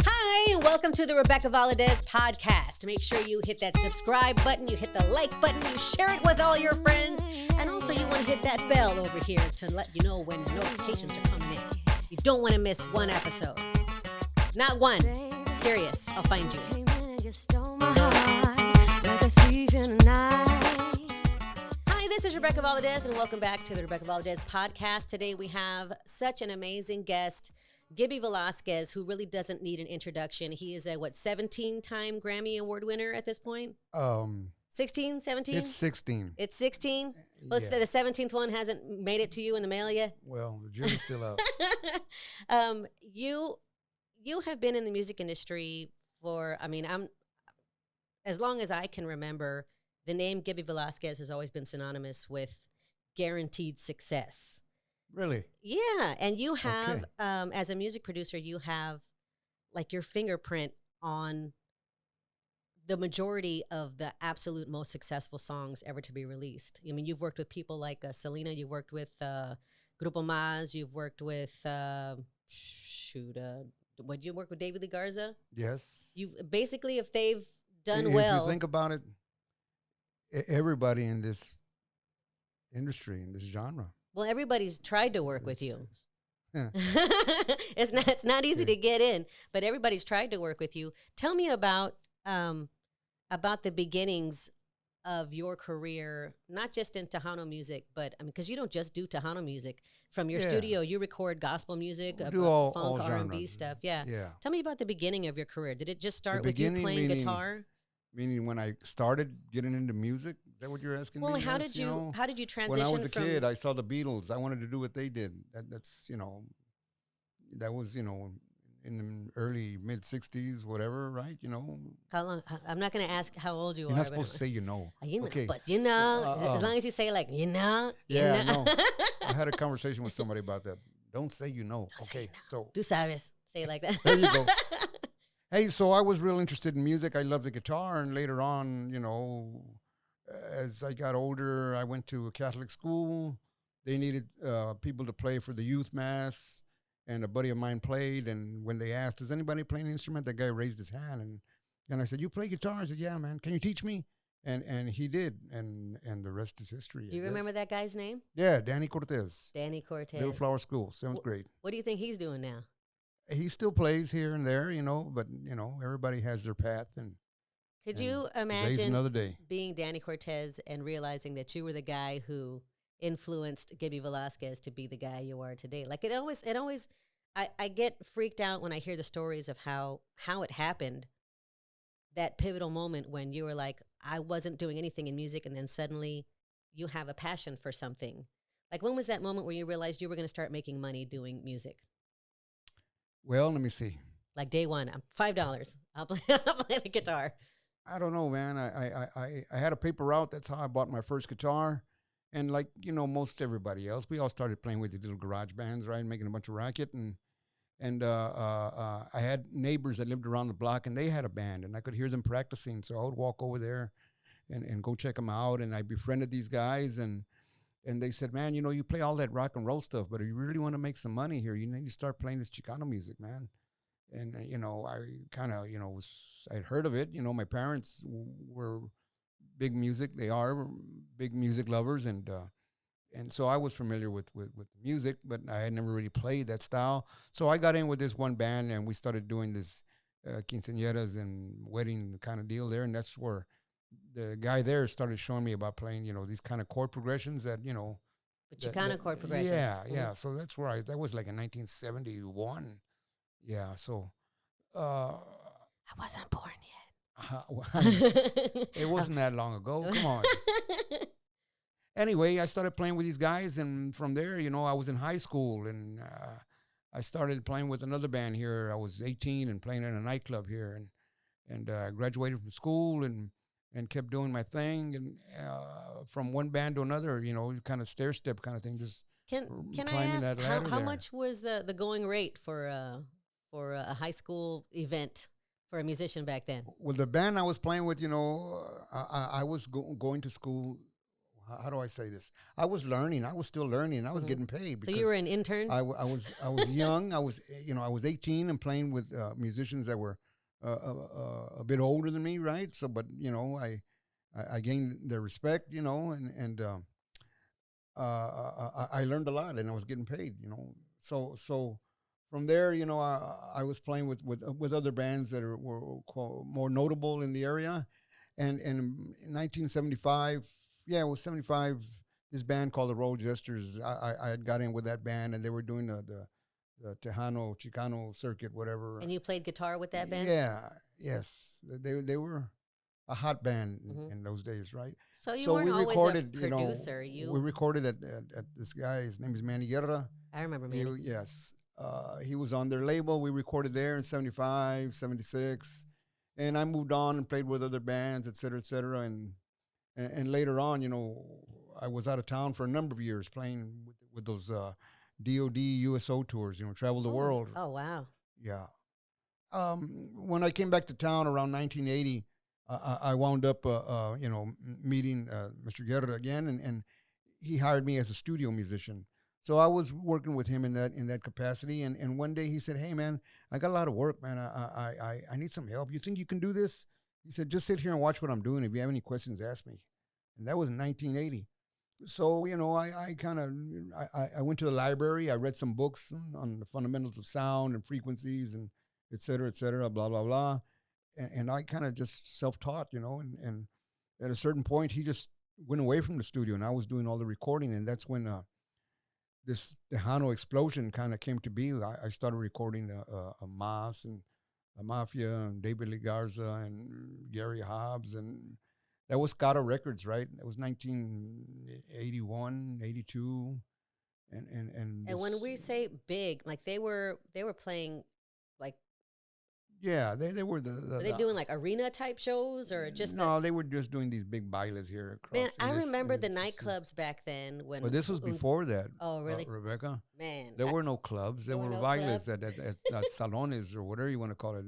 Hi, welcome to the Rebecca Valadez podcast. Make sure you hit that subscribe button, you hit the like button, you share it with all your friends, and also you want to hit that bell over here to let you know when notifications are coming in. You don't want to miss one episode. Not one. Serious. I'll find you. Hi, this is Rebecca Valadez, and welcome back to the Rebecca Valadez podcast. Today we have such an amazing guest, Gibby Velasquez, who really doesn't need an introduction. He is a, 17-time Grammy Award winner at this point? 16, 17? It's 16. It's 16? Well, Yeah. The 17th one hasn't made it to you in the mail yet? Well, the jury's still out. You have been in the music industry for, as long as I can remember, the name Gibby Velasquez has always been synonymous with guaranteed success. Really? Yeah, and you have, as a music producer, you have like your fingerprint on the majority of the absolute most successful songs ever to be released. I mean, you've worked with people like Selena, you've worked with Grupo Maz, you've worked with, would you work with David Lee Garza? Yes. You basically, if they've done If well. you think about it, everybody in this industry, in this genre. Well, everybody's tried to work with you. Yeah. It's not easy to get in, but everybody's tried to work with you. Tell me about the beginnings of your career, not just in Tejano music, but because you don't just do Tejano music. From your studio, you record gospel music, do all funk, R&B genres. stuff. Yeah. Yeah. Tell me about the beginning of your career. Did it just start with you beginning playing meaning- guitar? Meaning when I started getting into music, is that what you're asking me? Well, how Yes, did you transition when I was a from kid, I saw the Beatles. I wanted to do what they did. That was, in the early, mid-'60s, whatever, right? how long? I'm not going to ask how old you You're are. not supposed to say Okay. But as long as you say like, Yeah, no. I had a conversation with somebody about that. Don't say you know. Don't say Okay, so. Tú sabes. Say it like that. There you go. Hey, so I was real interested in music. I loved the guitar, and later on, as I got older, I went to a Catholic school. They needed people to play for the youth mass, and a buddy of mine played. And when they asked, "Does anybody play an instrument?" that guy raised his hand, and I said, "You play guitar?" I said, "Yeah, man. Can you teach me?" And he did, and the rest is history. Do you remember that guy's name? Yeah, Danny Cortez. Danny Cortez. Little Flower School, 7th grade. What do you think he's doing now? He still plays here and there, but everybody has their path. And could you today's imagine another day. being Danny Cortez and realizing that you were the guy who influenced Gibby Velasquez to be the guy you are today? Like it always, I get freaked out when I hear the stories of how it happened. That pivotal moment when you were like, I wasn't doing anything in music, and then suddenly you have a passion for something. Like, when was that moment where you realized you were going to start making money doing music? Well, let me see. Like day one, I'm $5. I'll play the guitar. I don't know, man. I had a paper route. That's how I bought my first guitar. And like, most everybody else, we all started playing with these little garage bands, right? Making a bunch of racket. And I had neighbors that lived around the block, and they had a band, and I could hear them practicing. So I would walk over there and go check them out. And I befriended these guys, and they said, "Man, you play all that rock and roll stuff, but if you really want to make some money here, you need to start playing this Chicano music, man." And, I kind of, I'd heard of it. My parents were big music. They are big music lovers. And so I was familiar with music, but I had never really played that style. So I got in with this one band, and we started doing this quinceañeras and wedding kind of deal there. And that's where the guy there started showing me about playing, these kind of chord progressions that, The Chicano chord progressions. Yeah. So that's where that was like in 1971. Yeah. So. I wasn't born yet. It wasn't that long ago. Come on. Anyway, I started playing with these guys, and from there, I was in high school, and I started playing with another band here. I was 18 and playing in a nightclub here, and graduated from school and kept doing my thing, and from one band to another, kind of stair step kind of thing. Just can I ask how much was the going rate for a high school event for a musician back then? Well, the band I was playing with, I was going to school. how do I say this? I was learning. I was still learning. I was getting paid. So you were an intern? I was young. I was 18 and playing with musicians that were a bit older than me, right? So, but I gained their respect, I learned a lot, and I was getting paid, So from there, I was playing with other bands that were more notable in the area, and in 1975, yeah, it was 75. This band called the Royal Jesters. I had got in with that band, and they were doing the Tejano, Chicano circuit, whatever. And you played guitar with that band? Yeah, yes, they were a hot band in those days, right? So you weren't always recorded, a producer. We recorded at this guy. His name is Manny Guerra. I remember Manny. Yes. He was on their label. We recorded there in 75, 76. And I moved on and played with other bands, et cetera, et cetera. And later on, I was out of town for a number of years playing with those DOD USO tours, travel the world. Oh, wow. Yeah. When I came back to town around 1980, I wound up, meeting Mr. Guerra again, and he hired me as a studio musician. So I was working with him in that capacity, and one day he said, "Hey, man, I got a lot of work, man. I need some help. You think you can do this?" He said, "Just sit here and watch what I'm doing. If you have any questions, ask me." And that was in 1980. So I went to the library. I read some books on the fundamentals of sound and frequencies and et cetera, blah blah blah. And I kind of just self-taught, and at a certain point, he just went away from the studio, and I was doing all the recording, and that's when this Tejano explosion kind of came to be. I started recording a Mas and a Mafia and David Lee Garza and Gary Hobbs, and that was Scada Records, right? It was 1981, 82, and when we say big, like they were playing, like. Yeah, they were were they doing like arena type shows or just no? They were just doing these big bailes here across. Man, I remember the nightclubs back then when. But this was before that. Oh, really, Rebecca? Man, there were no clubs. There were bailes at salones or whatever you want to call it.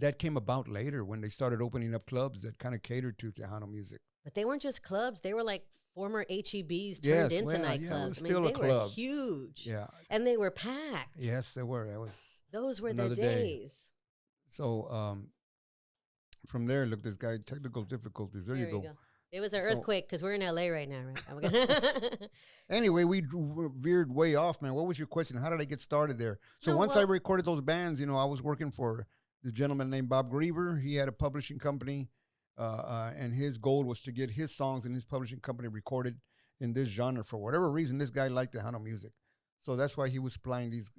That came about later when they started opening up clubs that kind of catered to Tejano music. But they weren't just clubs; they were like former HEBs turned into nightclubs. Yeah, it was still a club. They were huge. Yeah, and they were packed. Yes, they were. That was. Those were the days. So from there, look, this guy, technical difficulties. There you go. It was an earthquake because we're in LA right now, right? Anyway, we veered way off, man. What was your question? How did I get started there? So once I recorded those bands, I was working for this gentleman named Bob Griever. He had a publishing company, and his goal was to get his songs in his publishing company recorded in this genre. For whatever reason, this guy liked Tejano music. So that's why he was supplying these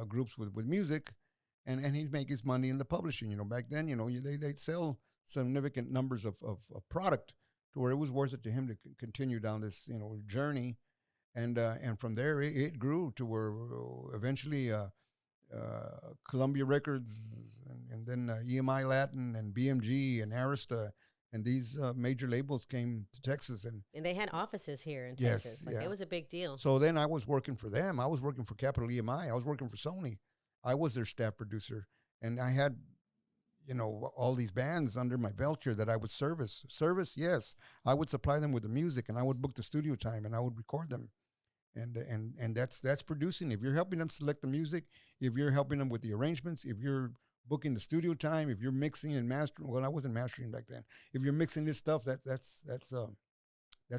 groups with music, and he'd make his money in the publishing. Back then, they'd sell significant numbers of product to where it was worth it to him to continue down this journey, and from there it grew to where eventually Columbia Records and then EMI Latin and BMG and Arista. And these major labels came to Texas. And they had offices here in Texas. Like, it was a big deal. So then I was working for them. I was working for Capital EMI. I was working for Sony. I was their staff producer. And I had, all these bands under my belt here that I would service. Service, yes. I would supply them with the music, and I would book the studio time, and I would record them. And that's producing. If you're helping them select the music, if you're helping them with the arrangements, if you're booking the studio time, if you're mixing and mastering, well, I wasn't mastering back then. If you're mixing this stuff, that's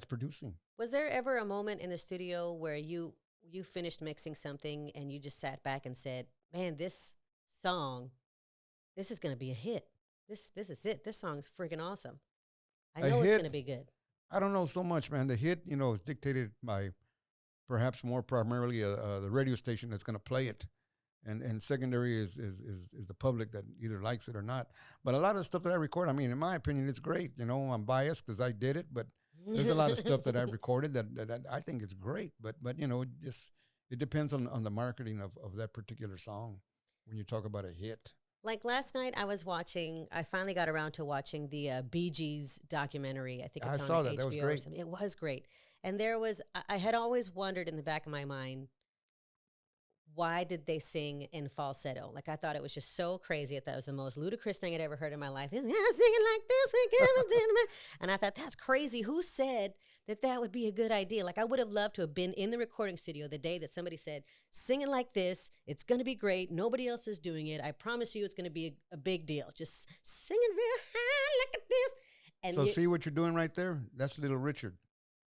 producing. Was there ever a moment in the studio where you finished mixing something and you just sat back and said, "Man, this song, this is going to be a hit. This is it. This song's freaking awesome. I know it's going to be good." I don't know so much, man. The hit, is dictated by perhaps more primarily the radio station that's going to play it. And secondary is the public that either likes it or not. But a lot of the stuff that I record, in my opinion, it's great. I'm biased because I did it, but there's a lot of stuff that I've recorded that I think is great. But it depends on the marketing of that particular song when you talk about a hit. Like last night, I finally got around to watching the Bee Gees documentary. I think it's on saw that. HBO. That was great. It was great. And I had always wondered in the back of my mind, why did they sing in falsetto? Like, I thought it was just so crazy. I thought it was the most ludicrous thing I'd ever heard in my life. Singing like this, and I thought, that's crazy. Who said that that would be a good idea? Like, I would have loved to have been in the recording studio the day that somebody said, singing like this, it's going to be great. Nobody else is doing it. I promise you it's going to be a big deal. Just singing real high like this. And So see what you're doing right there? That's Little Richard.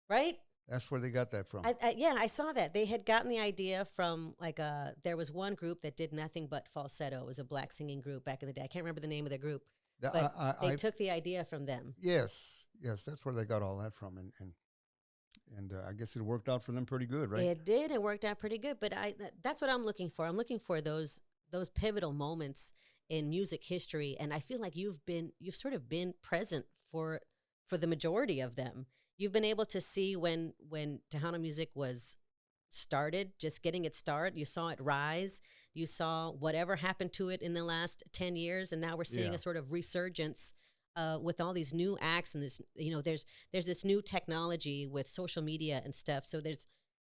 right? That's where they got that from. Yeah, I saw that. They had gotten the idea from like there was one group that did nothing but falsetto. It was a black singing group back in the day. I can't remember the name of the group, but they took the idea from them. Yes, that's where they got all that from, and I guess it worked out for them pretty good, right? It did. It worked out pretty good. But that's what I'm looking for. I'm looking for those pivotal moments in music history, and I feel like you've sort of been present for the majority of them. You've been able to see when Tejano music was started, just getting its start. You saw it rise. You saw whatever happened to it in the last 10 years, and now we're seeing a sort of resurgence with all these new acts and this. There's this new technology with social media and stuff. So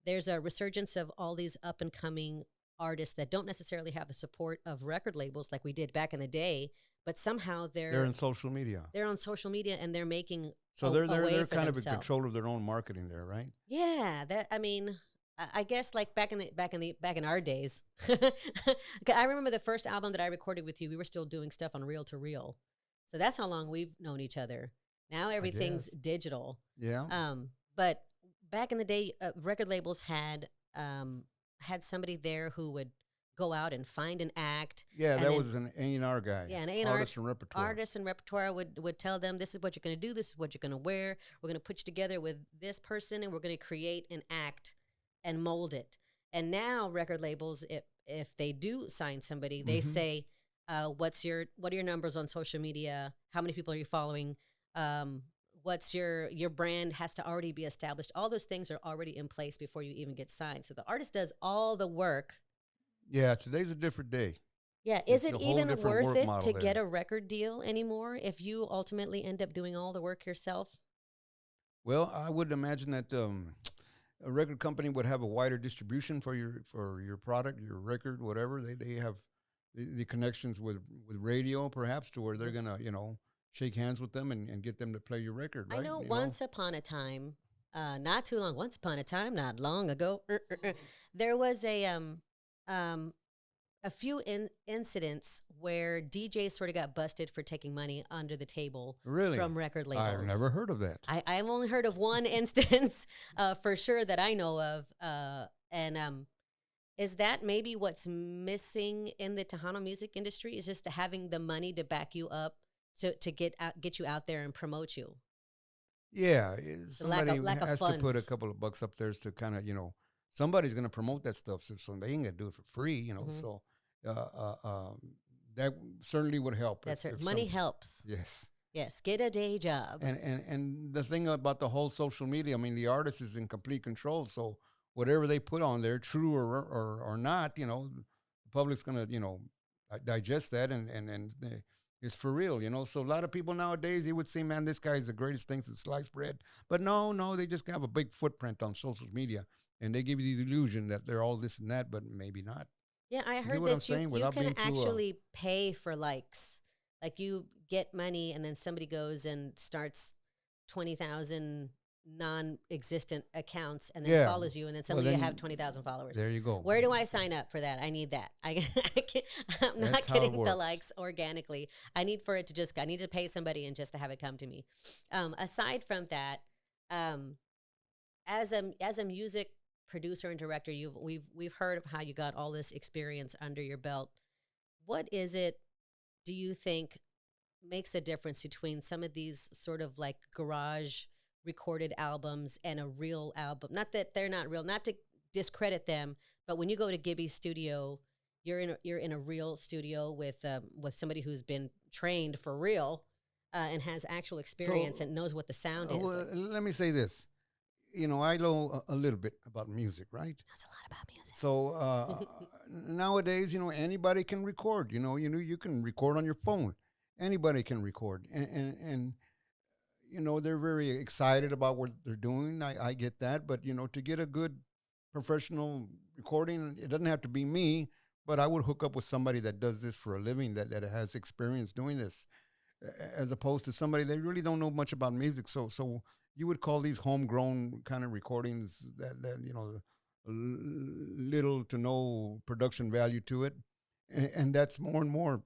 there's a resurgence of all these up and coming artists that don't necessarily have the support of record labels like we did back in the day, but somehow they're in social media. They're on social media and they're making they're kind of in themselves. control of their own marketing there, right? Yeah, I guess like back in our days. I remember the first album that I recorded with you. We were still doing stuff on reel to reel, so that's how long we've known each other. Now everything's digital. Yeah. But back in the day, record labels had somebody there who would go out and find an act. Yeah, that was an A&R guy. Yeah, an A&R. Artist and repertoire. Artist and repertoire would tell them, this is what you're going to do, this is what you're going to wear. We're going to put you together with this person, and we're going to create an act and mold it. And now record labels, if they do sign somebody, they say, what are your numbers on social media? How many people are you following? What's your brand has to already be established. All those things are already in place before you even get signed. So the artist does all the work. Yeah, today's a different day. Yeah, is it even worth it to get a record deal anymore if you ultimately end up doing all the work yourself? Well, I would imagine that a record company would have a wider distribution for your product, your record, whatever. They have the connections with radio, perhaps, to where they're gonna shake hands with them and get them to play your record. Right? I know once upon a time, not too long. Once upon a time, not long ago, there was a few incidents where DJs sort of got busted for taking money under the table from record labels. I've never heard of that. I've only heard of one instance for sure that I know of. Is that maybe what's missing in the Tejano music industry, is just having the money to back you up to get you out there and promote you? Yeah, somebody lack of has funds. to put a couple of bucks up there to kind of, somebody's going to promote that stuff, so they ain't going to do it for free, So that certainly would help. That's right. Money helps. Yes. Yes, get a day job. And the thing about the whole social media, I mean, the artist is in complete control. So whatever they put on there, true or not, the public's going to, digest that and it's for real, So a lot of people nowadays, they would say, man, this guy is the greatest thing since sliced bread. But no, they just have a big footprint on social media. And they give you the illusion that they're all this and that, but maybe not. Yeah, I heard that you can actually pay for likes. Like you get money and then somebody goes and starts 20,000 non-existent accounts and then follows you, and then suddenly you have 20,000 followers. There you go. Where do I sign up for that? I need that. I'm not getting the likes organically. I need to pay somebody and just to have it come to me. Aside from that, as a music producer and director, we've heard of how you got all this experience under your belt. What is it, do you think, makes a difference between some of these sort of like garage recorded albums and a real album? Not that they're not real, not to discredit them, but when you go to Gibby's studio, you're in a real studio with somebody who's been trained for real and has actual experience and knows what the sound is. Well, let me say this. I know a little bit about music, right? Knows a lot about music. So nowadays, anybody can record. You can record on your phone. Anybody can record, and they're very excited about what they're doing. I get that, but to get a good professional recording. It doesn't have to be me, but I would hook up with somebody that does this for a living, that has experience doing this, as opposed to somebody that really don't know much about music. So you would call these homegrown kind of recordings that little to no production value to it, and that's more and more.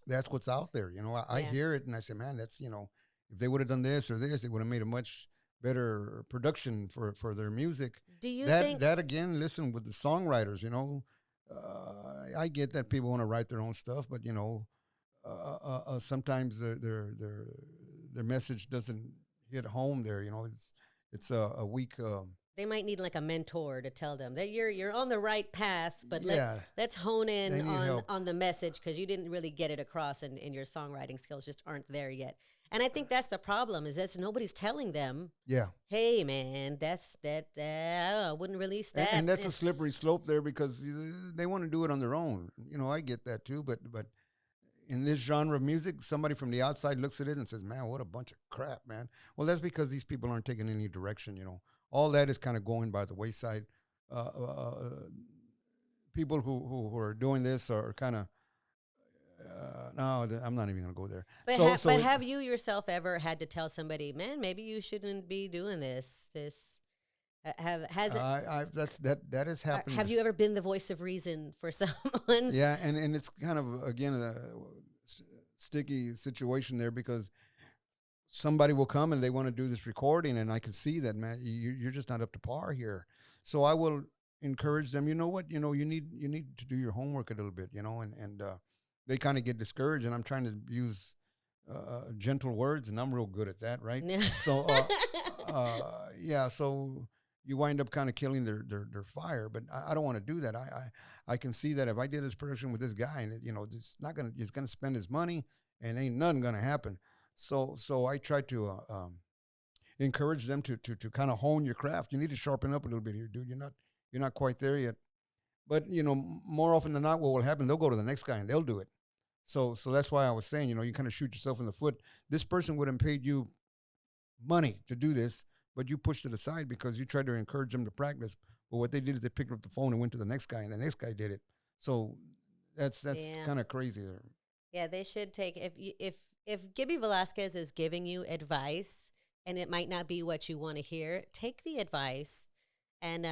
That's what's out there. I Yeah. hear it and I say, man, that's if they would have done this or this, it would have made a much better production for their music. Do you That think? that again, listen with the songwriters. I get that people want to write their own stuff, but sometimes their message doesn't hit home there. It's a weak. They might need like a mentor to tell them that you're on the right path, but Yeah, let's hone they in need help. on the message because you didn't really get it across, and your songwriting skills just aren't there yet. And I think that's the problem is that nobody's telling them, Yeah, hey man, I wouldn't release that. and that's a slippery slope there because they want to do it on their own. I get that too, but in this genre of music, somebody from the outside looks at it and says, "Man, what a bunch of crap, man." Well, that's because these people aren't taking any direction. All that is kind of going by the wayside. People who are doing this are kind of no. I'm not even going to go there. But have you yourself ever had to tell somebody, man, maybe you shouldn't be doing this? Has it? That has happened. Have you ever been the voice of reason for someone? Yeah, and it's kind of again a sticky situation there because somebody will come and they want to do this recording, and I can see that, man, you're just not up to par here. So I will encourage them. You know what? You need to do your homework a little bit. And they kind of get discouraged, and I'm trying to use gentle words, and I'm real good at that, right? So yeah, so you wind up kind of killing their fire, but I don't want to do that. I can see that if I did this production with this guy, and he's gonna spend his money, and ain't nothing gonna happen. So I try to encourage them to kind of hone your craft. You need to sharpen up a little bit here, dude. You're not quite there yet. But more often than not, what will happen? They'll go to the next guy and they'll do it. So that's why I was saying, you kind of shoot yourself in the foot. This person would have paid you money to do this, but you pushed it aside because you tried to encourage them to practice. But what they did is they picked up the phone and went to the next guy, and the next guy did it. So that's kind of crazy there. Yeah, they should take if Gibby Velasquez is giving you advice and it might not be what you want to hear, take the advice and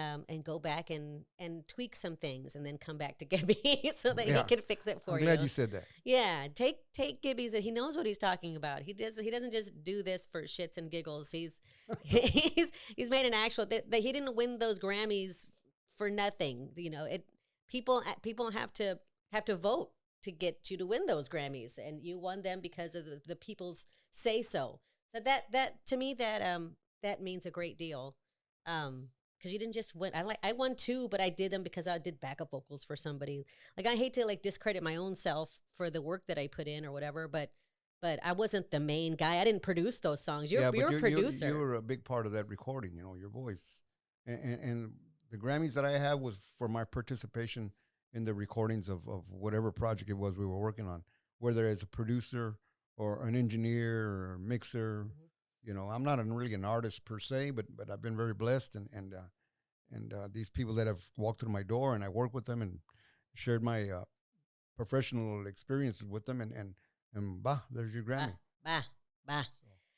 go back and tweak some things and then come back to Gibby so that he can fix it for you. I'm glad you said that. Yeah, take Gibby's. He knows what he's talking about. He doesn't just do this for shits and giggles. He's made an actual that he didn't win those Grammys for nothing. People have to vote to get you to win those Grammys, and you won them because of the people's say so. So that to me that means a great deal. Because you didn't just win. I won 2, but I did them because I did backup vocals for somebody. Like I hate to discredit my own self for the work that I put in or whatever, but I wasn't the main guy. I didn't produce those songs. You're a producer. You were a big part of that recording. Your voice, and the Grammys that I have was for my participation in the recordings of whatever project it was we were working on, whether as a producer or an engineer or a mixer. Mm-hmm. I'm not really an artist per se, but I've been very blessed, and these people that have walked through my door, and I work with them and shared my professional experiences with them, and there's your Grammy. So.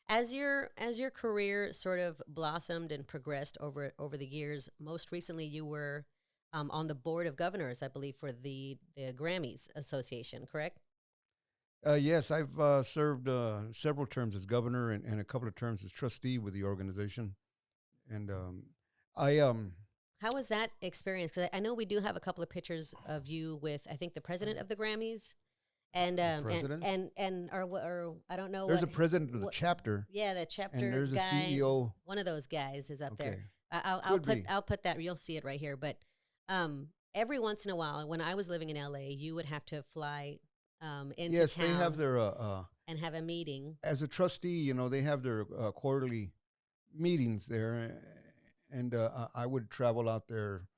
As your career sort of blossomed and progressed over the years, most recently you were on the board of governors, I believe, for the Grammys Association, correct? Yes, I've served several terms as governor and a couple of terms as trustee with the organization. And How was that experience? Because I know we do have a couple of pictures of you with, I think, the president of the Grammys. And or I don't know. There's a president of the chapter. Yeah, the chapter. And there's guy, a CEO. One of those guys is up okay. there. I'll put that. You'll see it right here. But every once in a while, when I was living in LA, you would have to fly into yes, town. They have their and have a meeting. As a trustee, they have their quarterly meetings there, and I would travel out there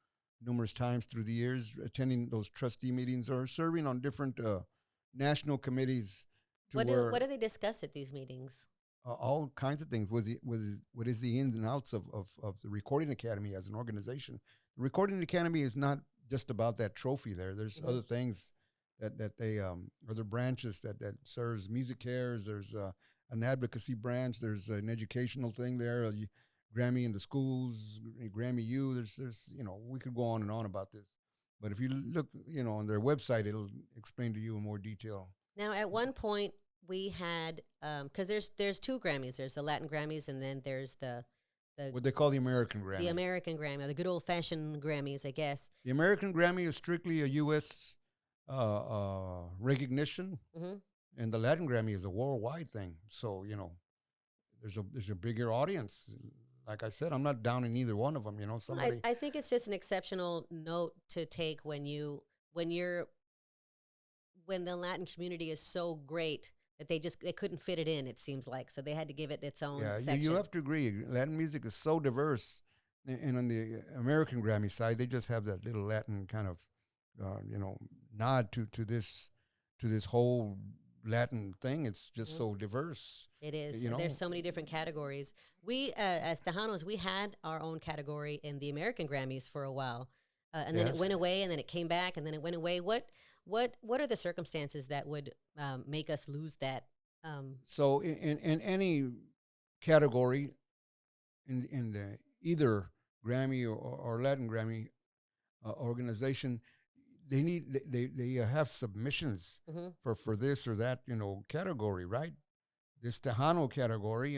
numerous times through the years, attending those trustee meetings or serving on different national committees. What do they discuss at these meetings? all kinds of things. What is the ins and outs of the Recording Academy as an organization? The Recording Academy is not just about that trophy there. There's Mm-hmm. other things that they other branches that serves music cares. There's an advocacy branch. There's an educational thing there. Grammy in the schools, Grammy U. There's we could go on and on about this, but if you look on their website, it'll explain to you in more detail. Now, at one point, we had because there's two Grammys. There's the Latin Grammys, and then there's the What they call the American Grammy. the American Grammy, or the good old fashioned Grammys, I guess. The American Grammy is strictly a U.S. Recognition, Mm-hmm. and the Latin Grammy is a worldwide thing. So there's a bigger audience. Like I said, I'm not down in either one of them. Somebody. I think it's just an exceptional note to take when the Latin community is so great that they couldn't fit it in. It seems like so they had to give it its own section. You have to agree. Latin music is so diverse, and on the American Grammy side, they just have that little Latin kind of nod to this whole Latin thing. It's just so diverse. It is. There's so many different categories. We, as Tejanos, we had our own category in the American Grammys for a while, and then it went away, and then it came back, and then it went away. What are the circumstances that would make us lose that? So in any category, in the either Grammy or Latin Grammy organization, they have submissions for this or that category, right? This Tejano category,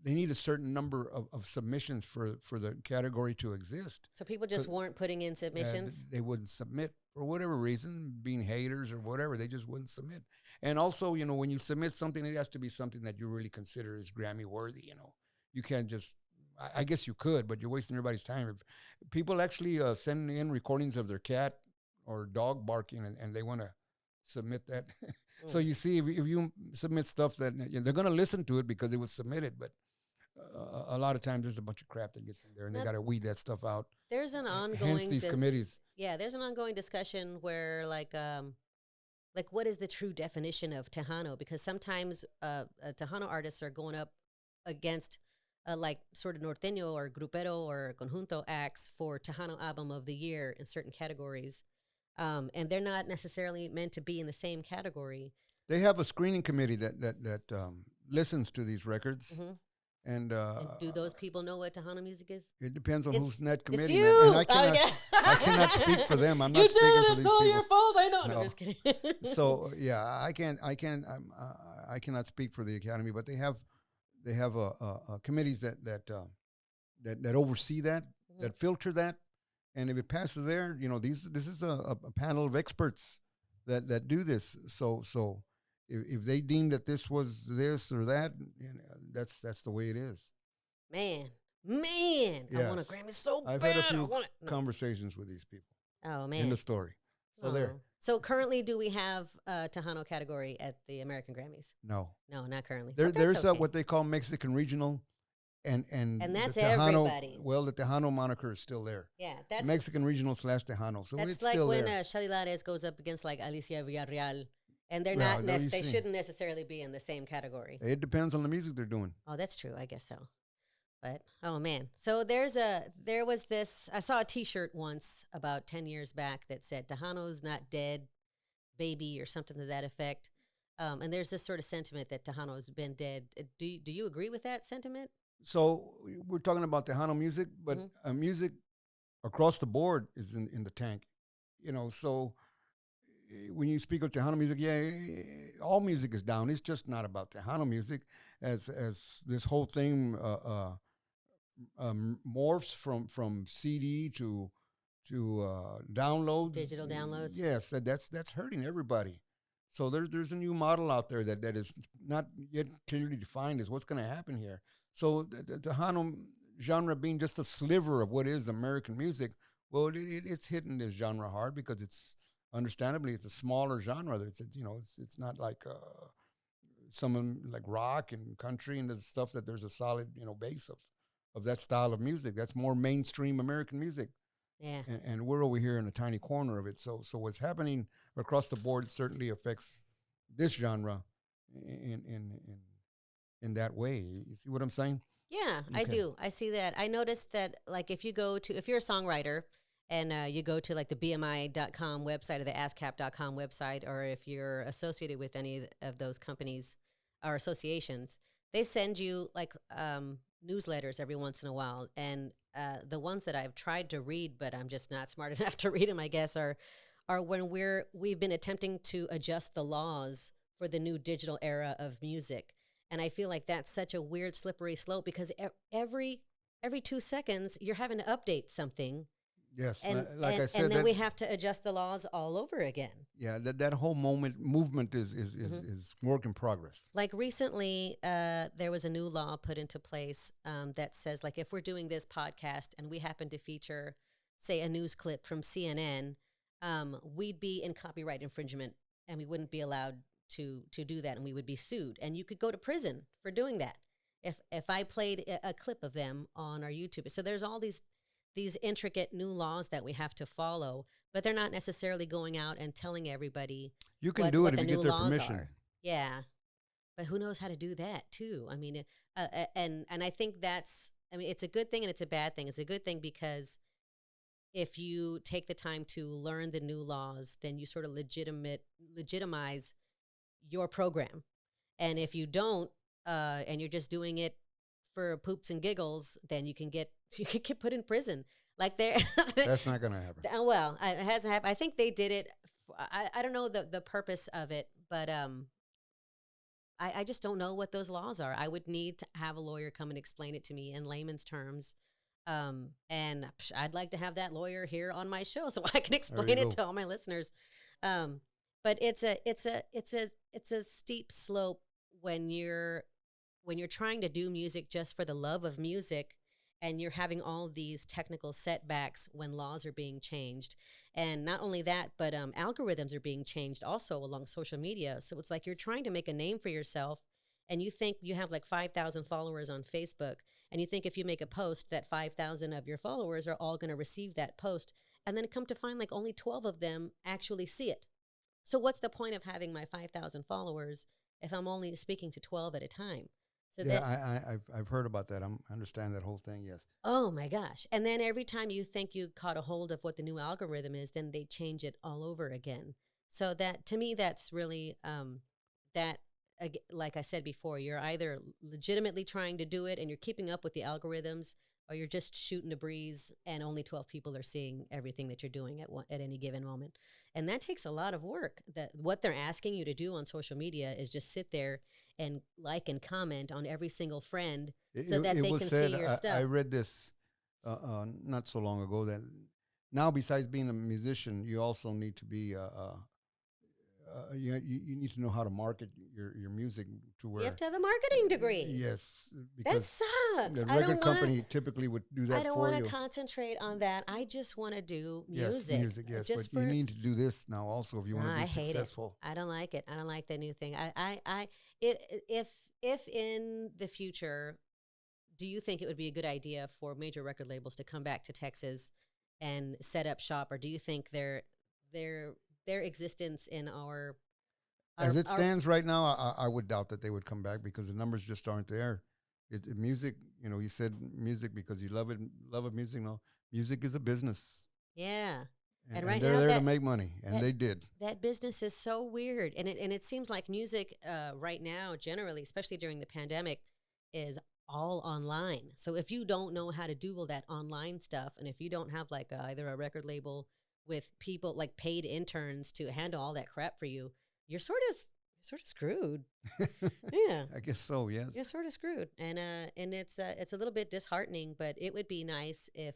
they need a certain number of submissions for the category to exist. So people just weren't putting in submissions? They wouldn't submit for whatever reason, being haters or whatever. They just wouldn't submit. And also, when you submit something, it has to be something that you really consider is Grammy worthy. You can't just. I guess you could, but you're wasting everybody's time. If people actually send in recordings of their cat or dog barking, and they want to submit that. So you see, if you submit stuff that they're going to listen to it because it was submitted, but a lot of times there's a bunch of crap that gets in there, and they got to weed that stuff out. There's an ongoing hence these committees. Yeah, there's an ongoing discussion where like what is the true definition of Tejano? Because sometimes Tejano artists are going up against like sort of norteño or grupero or conjunto acts for Tejano album of the year in certain categories. And they're not necessarily meant to be in the same category. They have a screening committee that listens to these records. And do those people know what Tejano music is? It depends on who's in that committee. It's you. And I cannot speak for them. I'm not speaking for these people. It's all your fault. I know. No, I'm just kidding. So yeah, I cannot speak for the Academy, but they have committees that oversee that, that filter that, and if it passes there, this is a panel of experts that do this. So if they deem that this was this or that, that's the way it is. Man, yes. I want a Grammy so bad. I've had a few conversations with these people. Oh man, in the story. So there. So currently, do we have a Tejano category at the American Grammys? No, not currently. There's okay. What they call Mexican regional, and that's the Tejano, everybody. Well, the Tejano moniker is still there. Yeah, that's Mexican regional / Tejano. So that's it's like still when there. Valadez goes up against like Alicia Villarreal, and they're not. They shouldn't necessarily be in the same category. It depends on the music they're doing. Oh, that's true. I guess so. But oh man, so there was this. I saw a T-shirt once about 10 years back that said "Tejano's not dead, baby" or something to that effect. And there's this sort of sentiment that Tejano's been dead. Do you agree with that sentiment? So we're talking about Tejano music, but music across the board is in the tank. So when you speak of Tejano music, all music is down. It's just not about Tejano music, as this whole thing morphs from CD to downloads, digital downloads. Yes, that's hurting everybody. So there's a new model out there that is not yet clearly defined as what's going to happen here. So the Tejano genre being just a sliver of what is American music, well, it's hitting this genre hard because it's understandably it's a smaller genre. It's not like some like rock and country and the stuff that there's a solid base of that style of music. That's more mainstream American music. Yeah. And we're over here in a tiny corner of it. So what's happening across the board certainly affects this genre in that way. You see what I'm saying? Yeah, I Okay. do. I see that. I noticed that, like, if you're a songwriter and you go to like the BMI.com website or the ASCAP.com website, or if you're associated with any of those companies or associations, they send you like newsletters every once in a while. And the ones that I've tried to read, but I'm just not smart enough to read them, I guess, are when we've been attempting to adjust the laws for the new digital era of music. And I feel like that's such a weird slippery slope because every 2 seconds you're having to update something, Yes, and like I and said, then that we have to adjust the laws all over again. yeah, that whole movement is work in progress. Like recently, there was a new law put into place that says, like, if we're doing this podcast and we happen to feature, say, a news clip from CNN, we'd be in copyright infringement, and we wouldn't be allowed to do that, and we would be sued, and you could go to prison for doing that. If I played a clip of them on our YouTube, so there's all these intricate new laws that we have to follow, but they're not necessarily going out and telling everybody You can do it what if the you new get their laws permission. are. Yeah, but who knows how to do that too? I mean, and I think that's, I mean, it's a good thing and it's a bad thing. It's a good thing because if you take the time to learn the new laws, then you sort of legitimize your program. And if you don't, and you're just doing it for poops and giggles, then you can get you could get put in prison. Like there, That's not going to happen. well, it hasn't happened. I think they did it. I don't know the purpose of it, but I just don't know what those laws are. I would need to have a lawyer come and explain it to me in layman's terms. And I'd like to have that lawyer here on my show so I can explain it to all my listeners. But it's a steep slope when you're trying to do music just for the love of music, and you're having all these technical setbacks when laws are being changed. And not only that, but algorithms are being changed also along social media. So it's like you're trying to make a name for yourself, and you think you have like 5,000 followers on Facebook, and you think if you make a post that 5,000 of your followers are all going to receive that post, and then come to find like only 12 of them actually see it. So what's the point of having my 5,000 followers if I'm only speaking to 12 at a time? So yeah, I've heard about that. I understand that whole thing. Yes. oh my gosh. And then every time you think you caught a hold of what the new algorithm is, then they change it all over again. So that, to me, that's really that, like I said before, you're either legitimately trying to do it and you're keeping up with the algorithms, or you're just shooting a breeze and only 12 people are seeing everything that you're doing at any given moment. And that takes a lot of work. That what they're asking you to do on social media is just sit there and like and comment on every single friend so that they can see your stuff. I read this not so long ago that now, besides being a musician, you also need to be you need to know how to market your music to where You have to have a marketing degree. Yes, That because sucks. the I record don't company wanna, typically would do that I don't for want you. to concentrate on that. I just want to do Yes, music. music, yes, Just but you need to do this now also if you want to Nah, be I hate successful. it. I don't like it. I don't like that new thing. If in the future, do you think it would be a good idea for major record labels to come back to Texas and set up shop, or do you think their existence in As it our stands right now, I would doubt that they would come back because the numbers just aren't there. Music, you said music because you love it music. No, music is a business. yeah. And And right they're now there to make money, and that- they did. that business is so weird, and it seems like music right now, generally, especially during the pandemic, is all online. So if you don't know how to do all that online stuff, and if you don't have like either a record label with people like paid interns to handle all that crap for you, you're sort of screwed. Yeah. I guess so. Yes. You're sort of screwed, and it's a little bit disheartening, but it would be nice if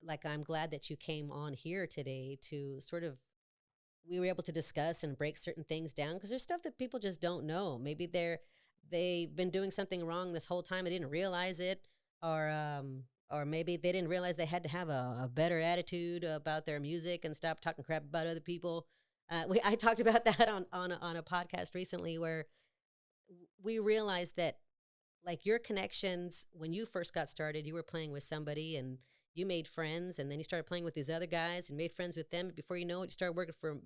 like, I'm glad that you came on here today to sort of, we were able to discuss and break certain things down, because there's stuff that people just don't know. Maybe they've been doing something wrong this whole time and didn't realize it, or maybe they didn't realize they had to have a better attitude about their music and stop talking crap about other people. I talked about that on a podcast recently, where we realized that, like, your connections when you first got started, you were playing with somebody and you made friends, and then you started playing with these other guys and made friends with them. Before you know it, you started working for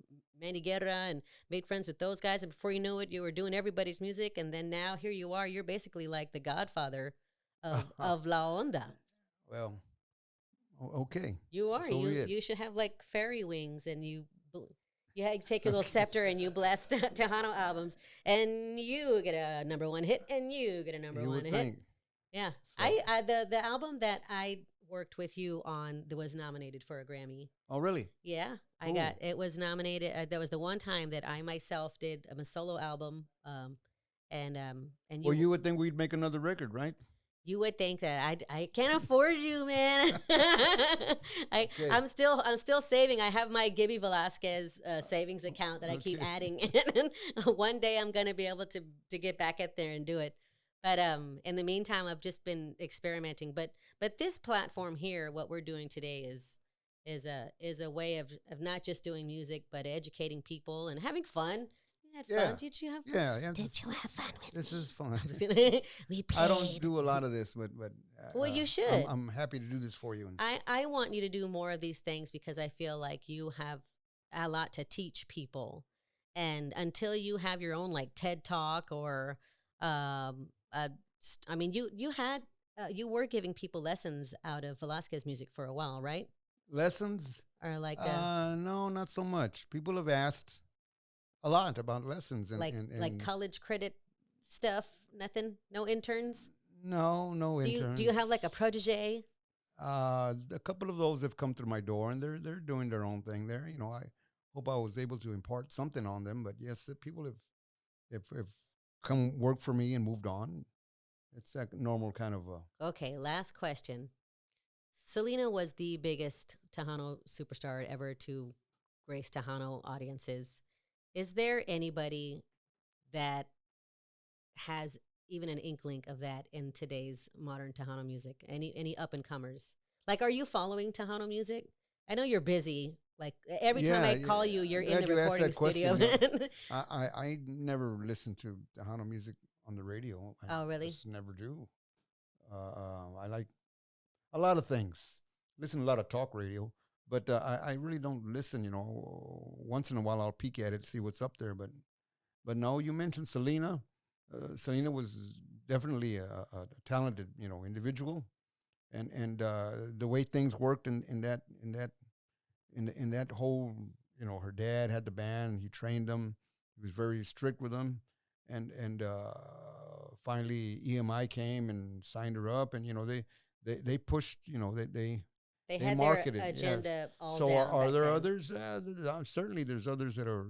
Manny Guerra and made friends with those guys. And before you know it, you were doing everybody's music. And then now here you are. You're basically like the godfather of La Onda. Well, okay. You are. So You should have like fairy wings, and you take your little scepter and you bless Tejano albums, and you get a #1 hit, and you get a #1 hit. Think. Yeah, So. the album that I worked with you on that was nominated for a Grammy. Oh, really? Yeah, Cool. it was nominated. That was the one time that I myself did a solo album. And Well, you would think we'd make another record, right? you would think that I can't afford you, man. Okay. I'm still saving. I have my Gibby Velasquez savings account that I keep adding in. One day I'm gonna be able to get back at there and do it. But in the meantime, I've just been experimenting. But this platform here, what we're doing today is a way of not just doing music, but educating people and having fun. You had fun. Did you have fun? Yeah. Did you have fun with This me? is fun. We played. I don't do a lot of this, but Well, you should. I'm happy to do this for you. I want you to do more of these things because I feel like you have a lot to teach people. And until you have your own like TED Talk or, I mean, you were giving people lessons out of Velasquez music for a while, right? Lessons? Or like No, not so much. People have asked a lot about lessons and like college credit stuff. Nothing. No interns. No interns. Do you have like a protege? A couple of those have come through my door, and they're doing their own thing there. You know, I hope I was able to impart something on them. But yes, people have come work for me and moved on. It's a normal kind of. Okay, last question. Selena was the biggest Tejano superstar ever to grace Tejano audiences. Is there anybody that has even an inkling of that in today's modern Tejano music? Any up and comers? Like, are you following Tejano music? I know you're busy. Like every time I call you, you're in the recording studio. I never listen to Tejano music on the radio. Oh, really? I just never do. I like a lot of things. Listen to a lot of talk radio, but I really don't listen. You know, once in a while I'll peek at it, see what's up there. But no, you mentioned Selena. Selena was definitely a talented, individual, and the way things worked in that whole, her dad had the band. He trained them. He was very strict with them, and finally EMI came and signed her up, and they pushed, they had marketed their agenda all so down. So are there then. others? Certainly, there's others that are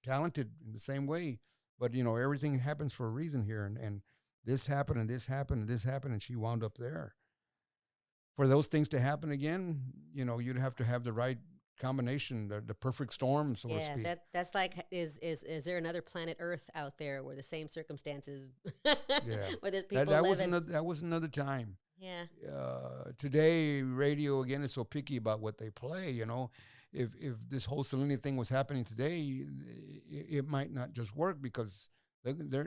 talented in the same way. But everything happens for a reason here, and this happened, and this happened, and this happened, and she wound up there. For those things to happen again, you'd have to have the right combination, the perfect storm, so to speak. Yeah, that's like is there another planet Earth out there where the same circumstances? Yeah, where there's people that living. that was another time. Yeah. Today, radio again is so picky about what they play. If this whole Selena thing was happening today, it might not just work because their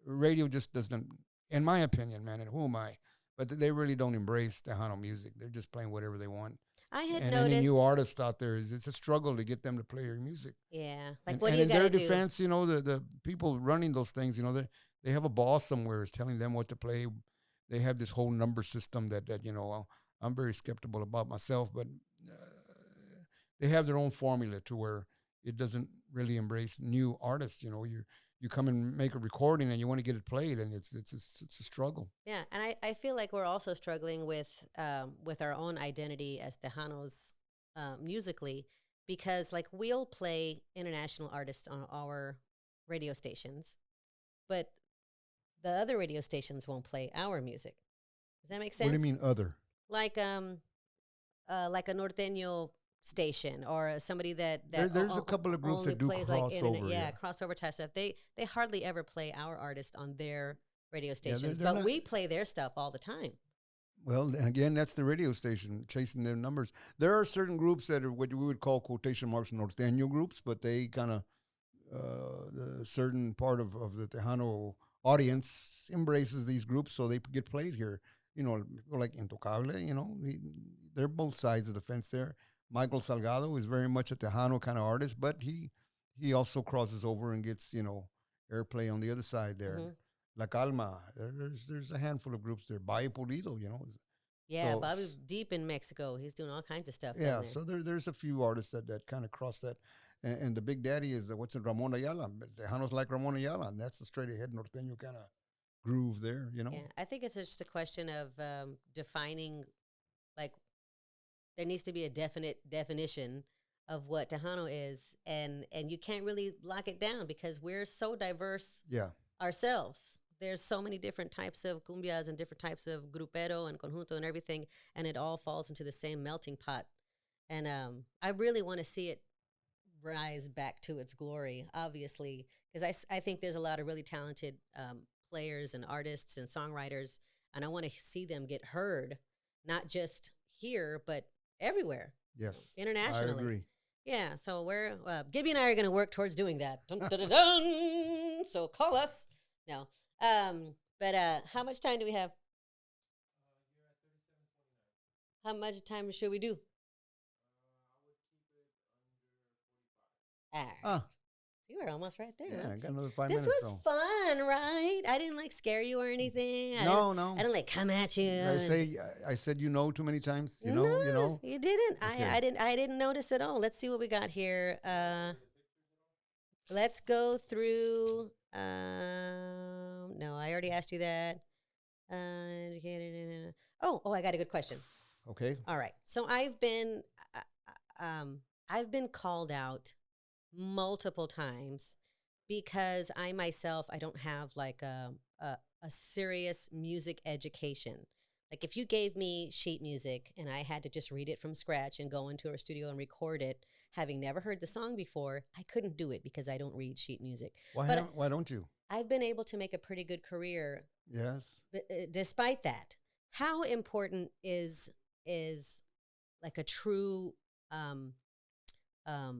radio just doesn't, in my opinion, man, and who am I? But they really don't embrace Tejano music. They're just playing whatever they want. I had and noticed. Any new artist out there, it's a struggle to get them to play your music. Yeah. Like, what do you got to do? And in their defense, the people running those things, they have a boss somewhere is telling them what to play. They have this whole number system that I'm very skeptical about myself, but they have their own formula to where it doesn't really embrace new artists. You come and make a recording and you want to get it played, and it's a struggle. Yeah, and I feel like we're also struggling with our own identity as Tejanos musically, because like we'll play international artists on our radio stations, but the other radio stations won't play our music. Does that make sense? What do you mean other? Like a norteño station or somebody that there's a couple of groups that do plays crossover. Like internet, crossover type stuff. They hardly ever play our artist on their radio stations, but we play their stuff all the time. Well, again, that's the radio station chasing their numbers. There are certain groups that are what we would call quotation marks norteño groups, but they kind of the certain part of the Tejano audience embraces these groups, so they get played here. Like Intocable, they're both sides of the fence there. Michael Salgado is very much a Tejano kind of artist, but he also crosses over and gets airplay on the other side there. Mm-hmm. La Calma, there's a handful of groups there. Valle Pulido, Yeah, So Bobby deep in Mexico. He's doing all kinds of stuff yeah, down there. so there's a few artists that kind of cross that. And the big daddy is what's it, Ramon Ayala. Tejanos like Ramon Ayala, and that's the straight ahead norteño kind of groove there. Yeah, I think it's just a question of defining, like, there needs to be a definite definition of what Tejano is, and you can't really lock it down because we're so diverse Yeah, ourselves. There's so many different types of cumbias and different types of grupero and conjunto and everything, and it all falls into the same melting pot. And I really want to see it rise back to its glory, obviously, because I think there's a lot of really talented players and artists and songwriters, and I want to see them get heard, not just here, but everywhere. yes, Internationally. I agree. Yeah, so we're Gibby and I are going to work towards doing that. Dun, dun, dun, dun. So call us. No. But how much time do we have? How much time should we do? Ah, You were almost right there. yeah, I Let's got see. another 5 This minutes. was So. fun, right? I didn't like scare you or anything. No. I didn't like come at you. I said too many times. You No, know. you didn't. Okay. I didn't notice at all. Let's see what we got here. Let's go through. No, I already asked you that. Oh, I got a good question. Okay. All right. So I've been called out multiple times because I myself, I don't have like a serious music education. Like if you gave me sheet music and I had to just read it from scratch and go into a studio and record it, having never heard the song before, I couldn't do it because I don't read sheet music. Why don't you? I've been able to make a pretty good career Yes. despite that. How important is like a true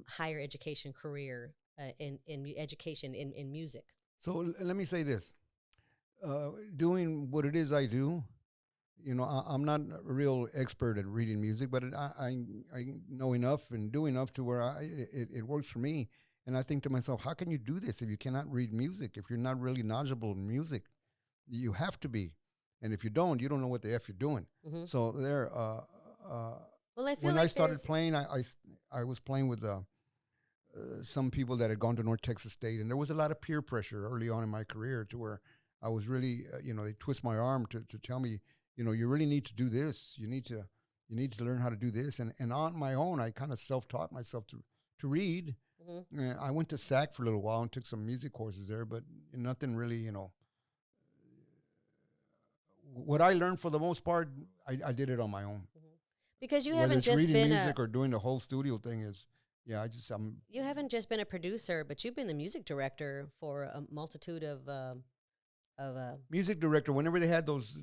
higher education career in education in music? So let me say this: doing what it is I do, I'm not a real expert at reading music, but I know enough and do enough to where it works for me. And I think to myself, how can you do this if you cannot read music? If you're not really knowledgeable in music, you have to be. And if you don't know what the F you're doing. Mm-hmm. So there. Well, I feel when like I started playing, I was playing with some people that had gone to North Texas State, and there was a lot of peer pressure early on in my career to where I was really, they twist my arm to tell me, you really need to do this. You need to learn how to do this. And on my own, I kind of self-taught myself to read. Mm-hmm. I went to SAC for a little while and took some music courses there, but nothing really, what I learned for the most part, I did it on my own. Mm-hmm. Because you Whether haven't it's just reading been music or doing the whole studio thing I'm you haven't just been a producer, but you've been the music director for a multitude of music director. Whenever they had those,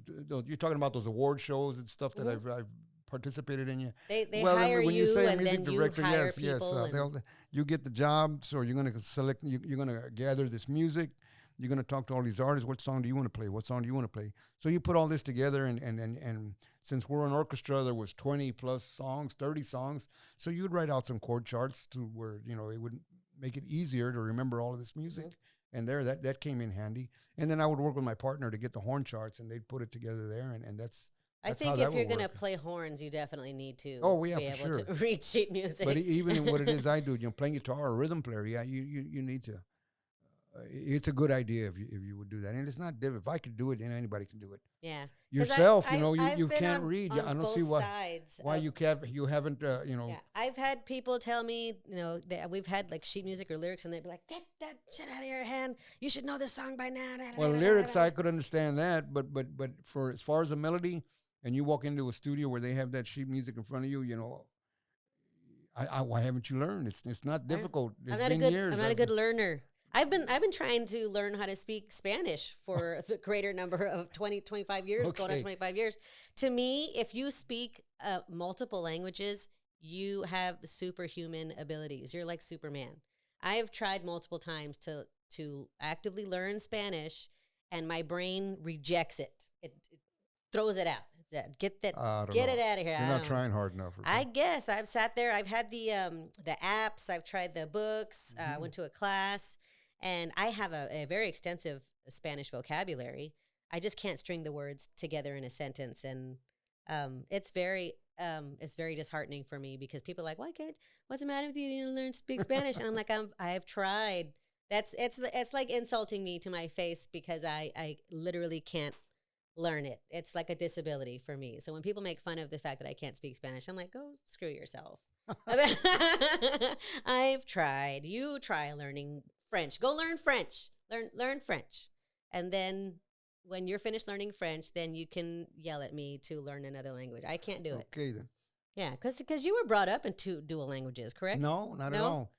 you're talking about those award shows and stuff that Mm-hmm. I've participated in. they Well, hire when you say and music then director, you hire yes, people. you get the job. So you're going to select. You're going to gather this music. You're going to talk to all these artists. What song do you want to play? What song do you want to play? So you put all this together, and since we're an orchestra, there was 20 plus songs, 30 songs. So you'd write out some chord charts to where it would make it easier to remember all of this music. Mm-hmm. And there, that came in handy. And then I would work with my partner to get the horn charts, and they'd put it together there, and that's. I think if you're going to play horns, you definitely need to be able to read sheet music. But even in what it is I do, playing guitar or rhythm player, you need to. It's a good idea if you would do that, and it's not difficult. If I could do it, then anybody can do it. Yeah, yourself, I've you been can't on, read. on I don't both see why sides you haven't. Yeah, I've had people tell me, that we've had like sheet music or lyrics, and they'd be like, "Get that shit out of your hand! You should know this song by now." Well, lyrics, I could understand that, but for as far as a melody, and you walk into a studio where they have that sheet music in front of you, why haven't you learned? It's not difficult. I'm not a good learner. I've been trying to learn how to speak Spanish for the greater number of 25 years, going on 25 years. To me, if you speak multiple languages, you have superhuman abilities. You're like Superman. I have tried multiple times to actively learn Spanish, and my brain rejects it. It throws it out. Get that, I don't get know. it out of here. You're I not don't- trying hard enough. Or I something. guess I've sat there. I've had the apps. I've tried the books. I went to a class, and I have a very extensive Spanish vocabulary. I just can't string the words together in a sentence, and it's very disheartening for me because people are like, what's the matter with you? You learn to speak Spanish, and I'm like, I've tried. It's like insulting me to my face because I literally can't learn it. It's like a disability for me. So when people make fun of the fact that I can't speak Spanish, I'm like, go screw yourself. I've tried. You try learning French. Go learn French. Learn French. And then when you're finished learning French, then you can yell at me to learn another language. I can't do it. Okay, then. Yeah, because you were brought up in two dual languages, correct? No, not at No? all.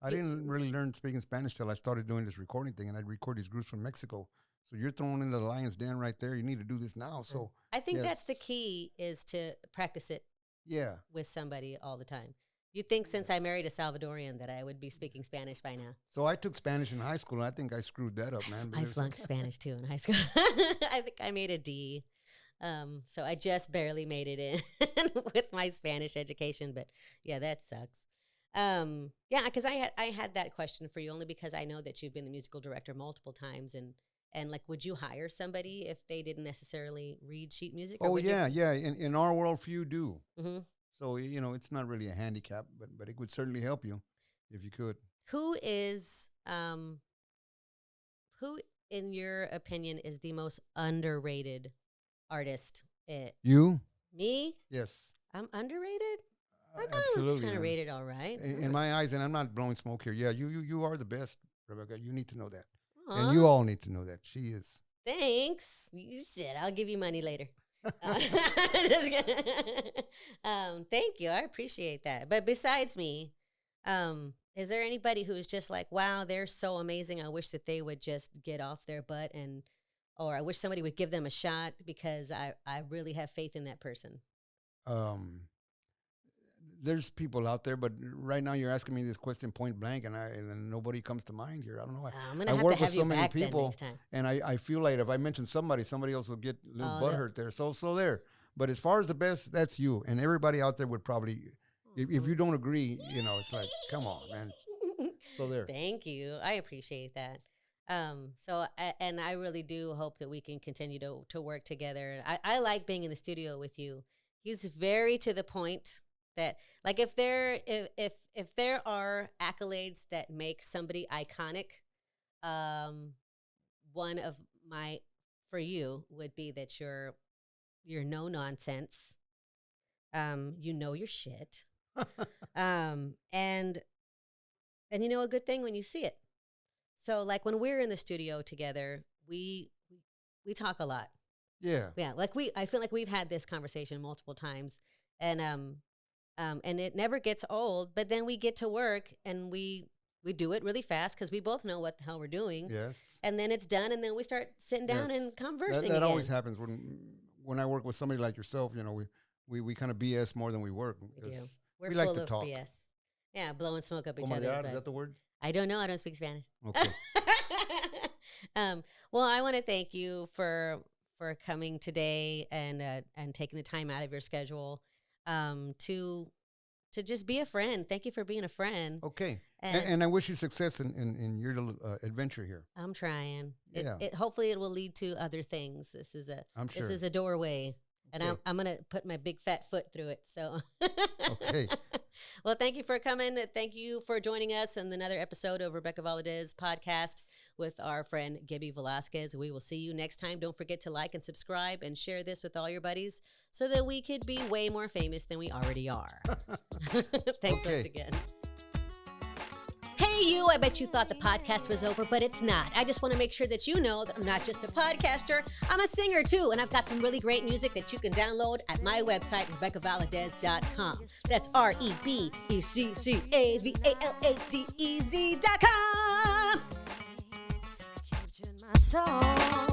I didn't really learn speaking Spanish till I started doing this recording thing, and I'd record these groups from Mexico. So you're thrown into the lion's den right there. You need to do this now. So I think that's the yes. key is to practice it Yeah. with somebody all the time. You'd think since I married a Salvadorian that I would be speaking Spanish by now. So I took Spanish in high school, and I think I screwed that up, man. I flunked Spanish too in high school. I think I made a D. So I just barely made it in with my Spanish education. But yeah, that sucks. Yeah, because I had that question for you only because I know that you've been the musical director multiple times and like, would you hire somebody if they didn't necessarily read sheet music? Oh, yeah. In our world, few do. Mm-hmm. So, it's not really a handicap, but it would certainly help you if you could. Who in your opinion is the most underrated artist? You? Me? Yes. I'm underrated? I thought Absolutely. I was kind of man. rated all right. In my eyes, and I'm not blowing smoke here. Yeah, you are the best, Rebecca. You need to know that. Aw, And you all need to know that. She is. thanks. You said I'll give you money later. Just kidding. Thank you. I appreciate that. But besides me, is there anybody who's just like, wow, they're so amazing. I wish that they would just get off their butt or I wish somebody would give them a shot because I really have faith in that person. There's people out there, but right now you're asking me this question point blank, and nobody comes to mind here. I don't know. I'm gonna I have work to with have so you many back then people, next time. and I feel like if I mention somebody else will get a little Oh, butthurt there. So there. But as far as the best, that's you, and everybody out there would probably. If you don't agree, it's like, come on, man. So there. Thank you. I appreciate that. And I really do hope that we can continue to work together. I like being in the studio with you. He's very to the point that, like, if there are accolades that make somebody iconic, one of my for you would be that you're no nonsense. You know your shit. And a good thing when you see it. So like when we're in the studio together, we talk a lot. Yeah. Yeah. Like I feel like we've had this conversation multiple times and it never gets old, but then we get to work and we do it really fast because we both know what the hell we're doing. Yes. And then it's done and then we start sitting down Yes. and conversing That again. always happens when I work with somebody like yourself. We kind of BS more than we work. We do. 'cause We're we full like to of talk. BS. Yeah, blowing smoke up each Oh my other's God, is butt. that the word? I don't know. I don't speak Spanish. Okay. Well, I want to thank you for coming today and taking the time out of your schedule to just be a friend. Thank you for being a friend. Okay. And, And I wish you success in your little adventure here. I'm trying. Yeah. Hopefully it will lead to other things. This is sure. This is a doorway. And Okay. I'm going to put my big fat foot through it. So, Okay. Well, thank you for coming. Thank you for joining us in another episode of Rebecca Valadez podcast with our friend Gibby Velasquez. We will see you next time. Don't forget to like and subscribe and share this with all your buddies so that we could be way more famous than we already are. Thanks Okay. once again. Hey, you, I bet you thought the podcast was over, but it's not. I just want to make sure that you know that I'm not just a podcaster, I'm a singer too, and I've got some really great music that you can download at my website, RebeccaValadez.com. That's RebeccaValadez.com.